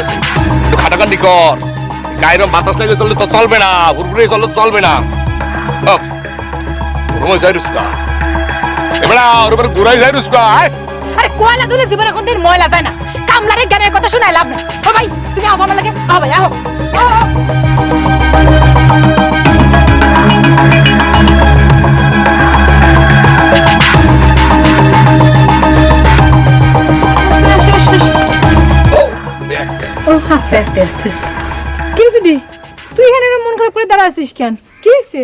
আছে, একটু খাটাখাটি কর। গায়ের বাতাস লেগে চললে তো চলবে না, ঘুরঘুরে চললে তো চলবে না। এবার ওর উপর ঘুরাই যায় রুস্কা। আরে কয়লা দুলে জীবনে কোনদিন ময়লা যায় না। কামলারে জ্ঞানের কথা শোনাই লাভ নাই। ও ভাই তুমি আও আমার লাগে। আও ভাই আও। আস্তে আস্তে আস্তে। কি জুডি তুই এখানে মন খারাপ করে দাঁড়া আছিস কেন? কি হয়েছে?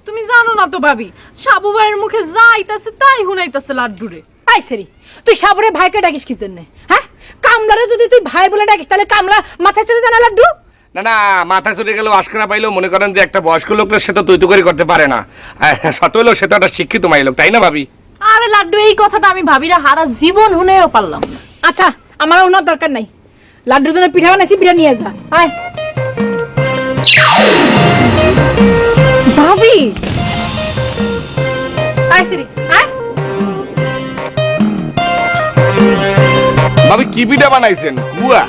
তুমি জানো না তো ভাবি, সাবু ভাইয়ের মুখে যা আইতাছে তাই হুনাইতাছে লাড্ডুরে। আই সেরি তুই সাবরে ভাইকে ডাকিস কি জন্য? হ্যাঁ, কামলারে যদি তুই ভাই বলে ডাকিস তাহলে কামলা মাথায় চড়ে জানা লাড্ডু? না না, মাথা চড়ে গেলেও আশকারা পাইলেও মনে করেন যে একটা বয়স্ক লোকের সে তো তৈরি করতে পারে না। সত হলেও সে তো একটা শিক্ষিত মাই লোক, তাই না ভাবি? আরে লাড্ডু, এই কথাটা আমি ভাবিরা হারা জীবন হুনেও পারলাম না। আচ্ছা আমার ওনার দরকার নাই, লাড্ডুর জন্য পিঠা বানাইছি, পিঠা নিয়ে যা। আয় ভাবি আয় সেরি আয়। ভাবি কি পিঠা বানাইছেন? গুয়া?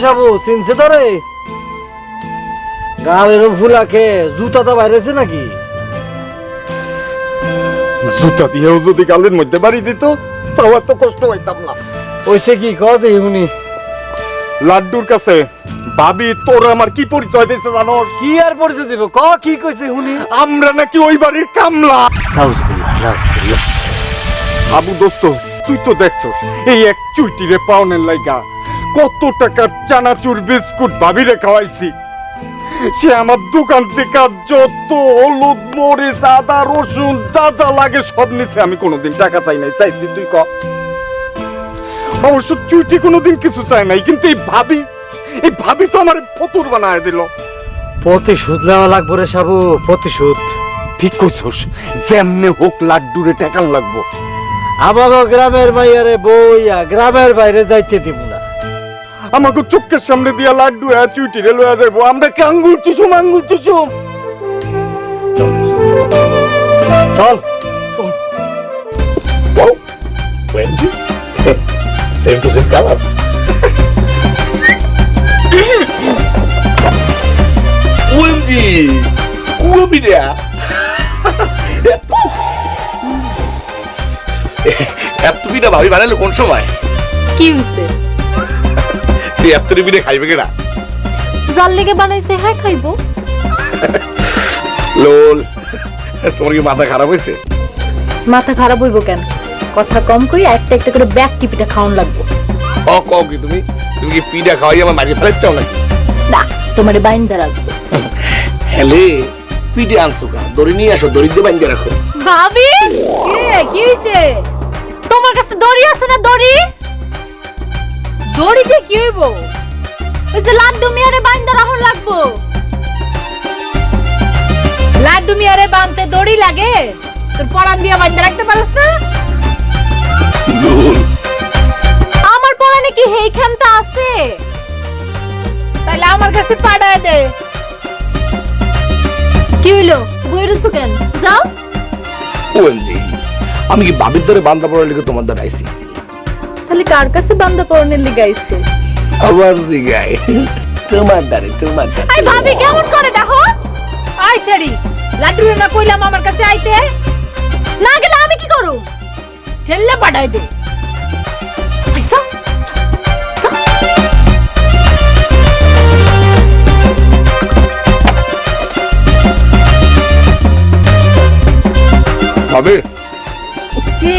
সাবু চিনছে তো রে? গাল এরম ফুলাকে জুতাটা বাইরেছে নাকি? জুতা দিয়েও যদি গালের মধ্যে বাড়ি দিত তাও এত কষ্ট হইতাম না। ওইসে কি কদে হুনি লাড্ডুর কাছে ভাবি তোর আমার কি পরিচয় দিয়েছে জানো? কি আর পরিচয় দিব? ক কি কইছে হুনি? আমরা নাকি ওই বাড়ির কামলা। আবু দোস্ত, তুই তো দেখছস এই এক চুইটিরে পাওনের লাইগা কত টাকার চানাচুর বিস্কুট ভাবিরে খাওয়াইছি। সে আমার দোকান থেকে যত হলুদ মরিচ আদা রসুন যা যা লাগে সব নিছে। আমি কোনোদিন টাকা চাই নাই, চাইছি তুই ক? অবশ্য চুইটি কোনোদিন কিছু চাই নাই, কিন্তু এই ভাবি তো আমার ফতুর বানায় দিল। প্রতিশোধ নেওয়া লাগবো রে সাবু, প্রতিশোধ। ঠিক কইছস, যেমনে হোক লাড্ডুরে টাকান লাগবো। আমাকে গ্রামের বাইরে বইয়া গ্রামের বাইরে যাইতে দিব না। আমাকে চোখের সামনে দিয়া লাড্ডু চুইটিরে লইয়া যাইবো, আমরা কি আঙ্গুল চুষুম? চল same to same colour. OMG কুয়া পিঠা। এত পিঠা ভাবি বানাইলো কোন সময়? কি হইছে? তুই এত পিঠা খাইবে কেনা? জাল লেগে বানাইছে, হ্যাঁ খাইবো। লোল, তোমার কি মাথা খারাপ হয়েছে? মাথা খারাপ হইব কেন? কথা কম কই, একটা একটা করে ব্যাগটি পিঠা খাওয়ান লাগবো। কও কি তুমি কি পিঠা খাওয়াই আমার মাঝে ফেলে চাও নাকি? না, তোমারে বাইন্দা রাখবো। হেলে পিঠে আনছো কা? দড়ি নিয়ে আসো, দড়ি দিয়ে বাইন্দা রাখো। ভাবি কি হইছে? তোমার কাছে দড়ি আছে না? দড়ি দড়ি দিয়ে কি হইব? ওই যে লাড্ডু মিয়ারে বাইন্দা রাখুন লাগবো। লাড্ডু মিয়ারে বানতে দড়ি লাগে, তোর পরান দিয়া বাইন্দা রাখতে পারিস না? আমার পরানে কি হেই ক্ষমতা আছে? তাহলে আমার কাছে পাঠায় দে। কি হইলো? বইরেছো কেন? যাও। ওএমজি, আমি কি বাবির ধরে বান্দা পড়ার লিগে তোমার দ্বারা আইছি? তাহলে কার কাছে বান্দা পরানের লিগাইছে? আবার জিগাই তোমার দ্বারে। আই ভাবি কেমন করে দেখো? আই সেরি লাড্ডু না কইলাম আমার কাছে আইতে, না গেলে আমি কি করব? ঠেললে পাঠায় দে। আইসা ভাবি কি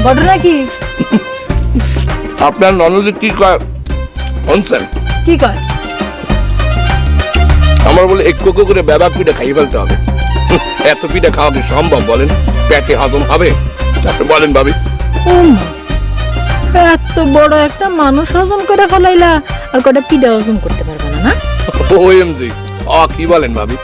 বড় নাকি? আপনার ননদি কি কয় শুনছেন? কি কয়? আমার বলে এক কোকো করে ব্যাবা পিঠা খাইয়ে ফেলতে হবে। এত পিঠা খাওয়া কি সম্ভব বলেন? পেটে হজম হবে? আপনি বলেন ভাবি। এত বড় একটা মানুষ হজম করে ফেলাইলা, আর কটা পিঠা হজম করতে পারবে না? না ওএমজি, কি বলেন ভাবি?